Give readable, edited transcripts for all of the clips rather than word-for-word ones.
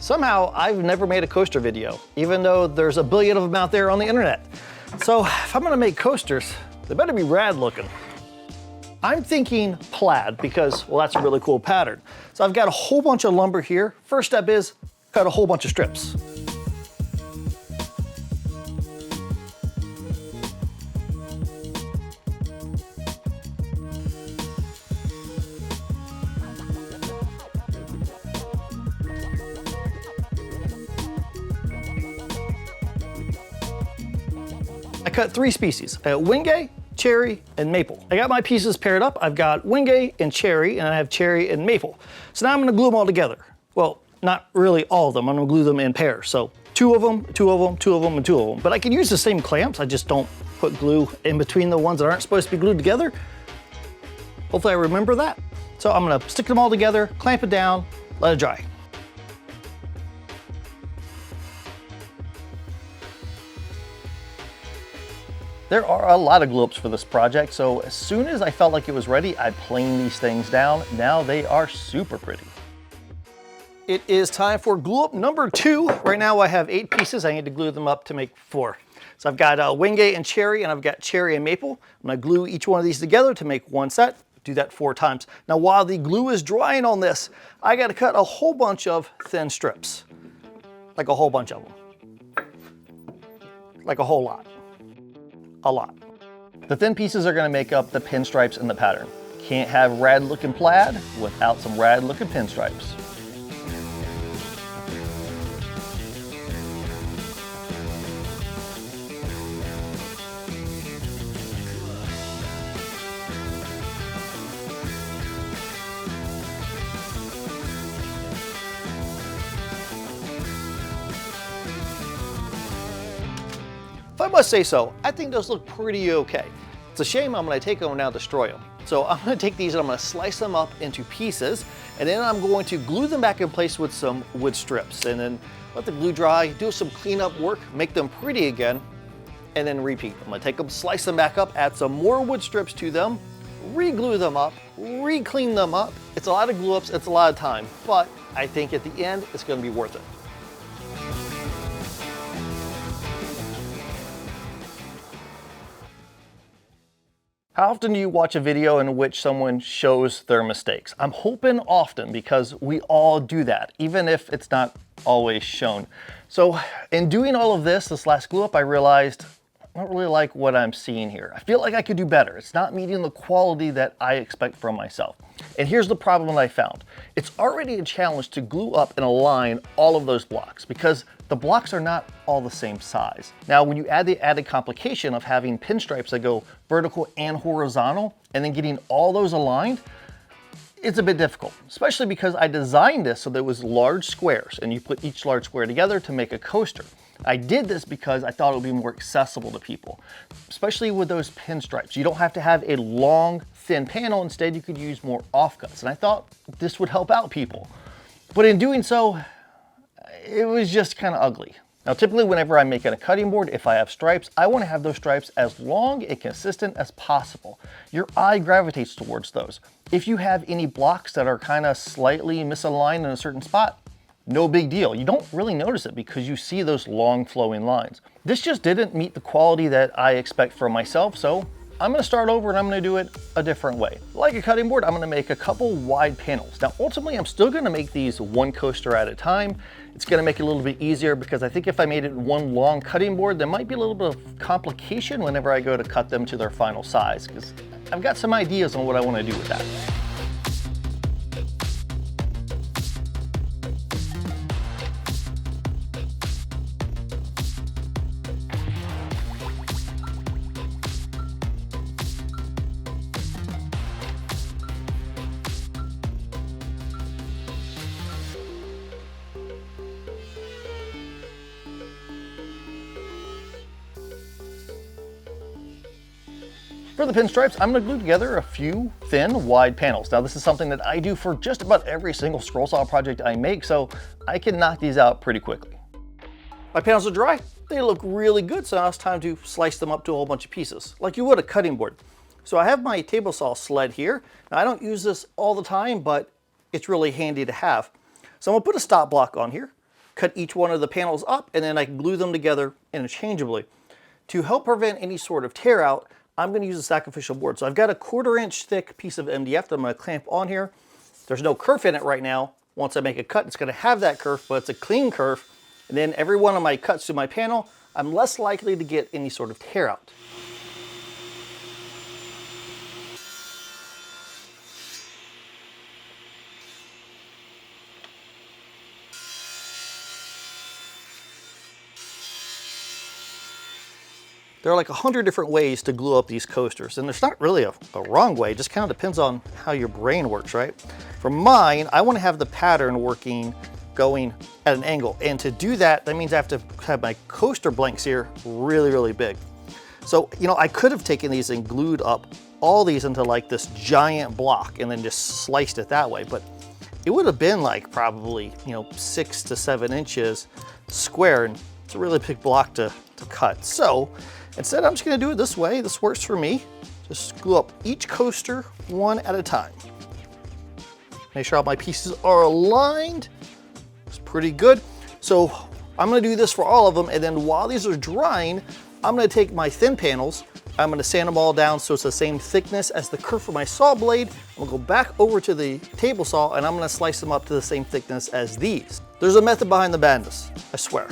Somehow, I've never made a coaster video, even though there's a billion of them out there on the internet. So if I'm gonna make coasters, they better be rad looking. I'm thinking plaid because, well, that's a really cool pattern. So I've got a whole bunch of lumber here. First step is cut a whole bunch of strips. I cut 3 species. I got wingay, cherry, and maple. I got my pieces paired up. I've got wingay and cherry, and I have cherry and maple. So now I'm gonna glue them all together. Well, not really all of them. I'm gonna glue them in pairs. So 2 of them, 2 of them, 2 of them, and 2 of them. But I can use the same clamps. I just don't put glue in between the ones that aren't supposed to be glued together. Hopefully I remember that. So I'm gonna stick them all together, clamp it down, let it dry. There are a lot of glue ups for this project, so as soon as I felt like it was ready, I planed these things down. Now they are super pretty. It is time for glue up number 2. Right now I have 8 pieces. I need to glue them up to make 4. So I've got wingay and cherry, and I've got cherry and maple. I'm gonna glue each one of these together to make one set. Do that 4 times. Now while the glue is drying on this, I gotta cut a whole bunch of thin strips. Like a whole bunch of them. Like a whole lot. A lot. The thin pieces are going to make up the pinstripes in the pattern. Can't have rad looking plaid without some rad looking pinstripes. If I must say so, I think those look pretty okay. It's a shame I'm gonna take them and now destroy them. So I'm gonna take these and I'm gonna slice them up into pieces, and then I'm going to glue them back in place with some wood strips, and then let the glue dry, do some cleanup work, make them pretty again, and then repeat. I'm gonna take them, slice them back up, add some more wood strips to them, re-glue them up, re-clean them up. It's a lot of glue ups, it's a lot of time, but I think at the end, it's gonna be worth it. How often do you watch a video in which someone shows their mistakes? I'm hoping often, because we all do that, even if it's not always shown. So in doing all of this last glue up, I realized I don't really like what I'm seeing here. I feel like I could do better. It's not meeting the quality that I expect from myself. And here's the problem that I found. It's already a challenge to glue up and align all of those blocks because the blocks are not all the same size. Now, when you add the added complication of having pinstripes that go vertical and horizontal, and then getting all those aligned, it's a bit difficult, especially because I designed this so that it was large squares, and you put each large square together to make a coaster. I did this because I thought it would be more accessible to people, especially with those pinstripes. You don't have to have a long, thin panel. Instead, you could use more offcuts, and I thought this would help out people. But in doing so, it was just kind of ugly. Now, typically whenever I'm making a cutting board, if I have stripes, I want to have those stripes as long and consistent as possible. Your eye gravitates towards those. If you have any blocks that are kind of slightly misaligned in a certain spot, no big deal. You don't really notice it because you see those long flowing lines. This just didn't meet the quality that I expect from myself, so I'm gonna start over and I'm gonna do it a different way. Like a cutting board, I'm gonna make a couple wide panels. Now, ultimately, I'm still gonna make these one coaster at a time. It's gonna make it a little bit easier because I think if I made it one long cutting board, there might be a little bit of complication whenever I go to cut them to their final size, because I've got some ideas on what I wanna do with that. For the pinstripes, I'm going to glue together a few thin, wide panels. Now, this is something that I do for just about every single scroll saw project I make, so I can knock these out pretty quickly. My panels are dry. They look really good, so now it's time to slice them up to a whole bunch of pieces, like you would a cutting board. So I have my table saw sled here. Now, I don't use this all the time, but it's really handy to have. So I'm going to put a stop block on here. cut each one of the panels up, and then I can glue them together interchangeably. To help prevent any sort of tear out, I'm going to use a sacrificial board. So I've got a 1/4 inch thick piece of MDF that I'm going to clamp on here. There's no kerf in it right now. Once I make a cut, it's going to have that kerf, but it's a clean kerf. And then every one of my cuts to my panel, I'm less likely to get any sort of tear out. There are like 100 different ways to glue up these coasters, and there's not really a wrong way. It just kind of depends on how your brain works, right? For mine, I want to have the pattern going at an angle, and to do that, that means I have to have my coaster blanks here really, really big. So, you know, I could have taken these and glued up all these into like this giant block and then just sliced it that way, but it would have been like probably, you know, 6 to 7 inches square, and it's a really big block to cut. So instead, I'm just going to do it this way. This works for me. Just glue up each coaster one at a time. Make sure all my pieces are aligned. It's pretty good. So I'm going to do this for all of them, and then while these are drying, I'm going to take my thin panels, I'm going to sand them all down so it's the same thickness as the kerf of my saw blade. I'm going to go back over to the table saw, and I'm going to slice them up to the same thickness as these. There's a method behind the madness, I swear.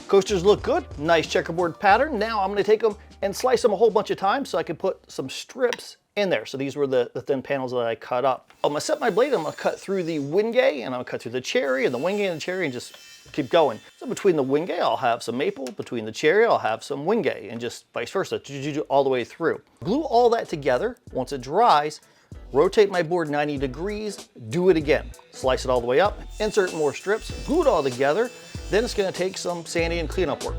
Coasters look good, nice checkerboard pattern. Now I'm going to take them and slice them a whole bunch of times so I can put some strips in there. So these were the thin panels that I cut up. I'm going to set my blade, I'm going to cut through the wingay, and I'm going to cut through the cherry and the wingay and the cherry and just keep going. So between the wingay, I'll have some maple. Between the cherry, I'll have some wingay, and just vice versa, all the way through. Glue all that together. Once it dries, rotate my board 90 degrees, do it again. Slice it all the way up, insert more strips, glue it all together. Then it's going to take some sanding and cleanup work.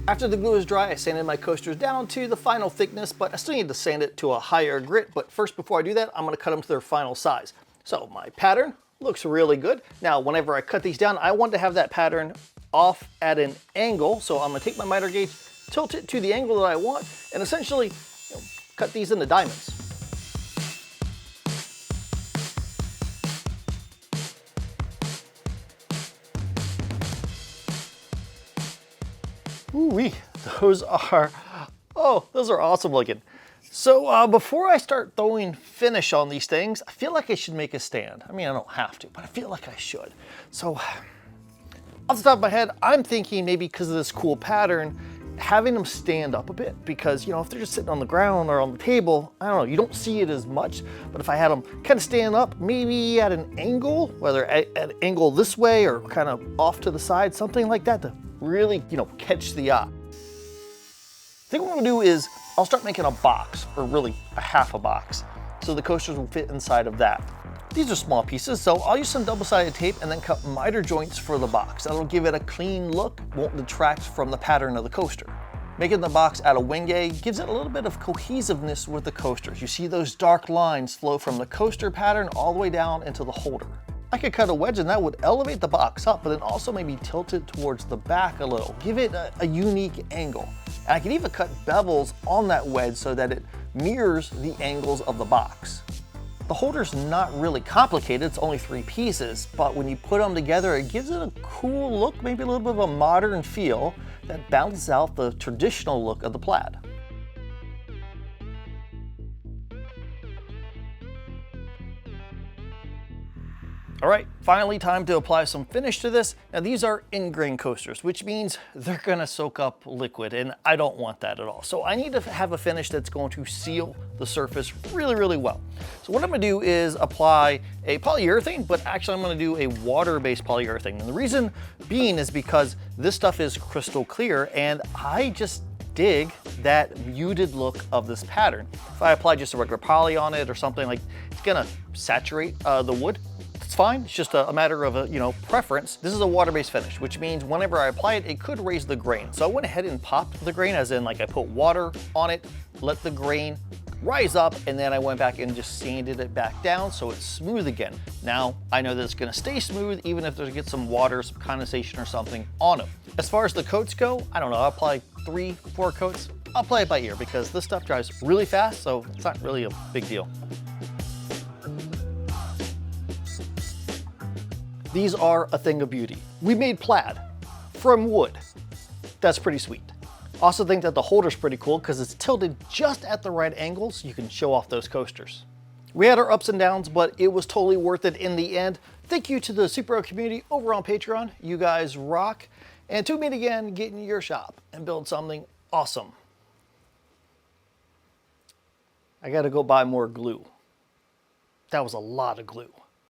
After the glue is dry, I sanded my coasters down to the final thickness, but I still need to sand it to a higher grit. But first, before I do that, I'm going to cut them to their final size. So my pattern looks really good. Now, whenever I cut these down, I want to have that pattern off at an angle. So I'm going to take my miter gauge, tilt it to the angle that I want, and essentially, you know, cut these into diamonds. Ooh-wee, those are awesome looking. So before I start throwing finish on these things, I feel like I should make a stand. I mean, I don't have to, but I feel like I should. So off the top of my head, I'm thinking maybe because of this cool pattern, having them stand up a bit, because, you know, if they're just sitting on the ground or on the table, I don't know, you don't see it as much. But if I had them kind of stand up, maybe at an angle, whether at an angle this way or kind of off to the side, something like that to really, you know, catch the eye. I think what I'm gonna do is I'll start making a box, or really a half a box, so the coasters will fit inside of that. These are small pieces, so I'll use some double-sided tape and then cut miter joints for the box. That'll give it a clean look, won't detract from the pattern of the coaster. Making the box out of wingay gives it a little bit of cohesiveness with the coasters. You see those dark lines flow from the coaster pattern all the way down into the holder. I could cut a wedge and that would elevate the box up, but then also maybe tilt it towards the back a little, give it a unique angle. And I could even cut bevels on that wedge so that it mirrors the angles of the box. The holder's not really complicated, it's only 3 pieces, but when you put them together, it gives it a cool look, maybe a little bit of a modern feel that balances out the traditional look of the plaid. All right, finally time to apply some finish to this. Now these are in-grain coasters, which means they're gonna soak up liquid, and I don't want that at all. So I need to have a finish that's going to seal the surface really, really well. So what I'm gonna do is apply a polyurethane, but actually I'm gonna do a water-based polyurethane. And the reason being is because this stuff is crystal clear, and I just dig that muted look of this pattern. If I apply just a regular poly on it or something, like, it's gonna saturate the wood. It's fine, it's just a matter of a, preference. This is a water-based finish, which means whenever I apply it, it could raise the grain. So I went ahead and popped the grain, as in like I put water on it, let the grain rise up, and then I went back and just sanded it back down so it's smooth again. Now I know that it's gonna stay smooth even if there's get some water, some condensation or something on it. As far as the coats go, I don't know, I'll apply 3-4 coats. I'll play it by ear because this stuff dries really fast, so it's not really a big deal. These are a thing of beauty. We made plaid from wood. That's pretty sweet. Also think that the holder's pretty cool because it's tilted just at the right angle so you can show off those coasters. We had our ups and downs, but it was totally worth it in the end. Thank you to the Super community over on Patreon. You guys rock. And to meet again, get in your shop and build something awesome. I gotta go buy more glue. That was a lot of glue.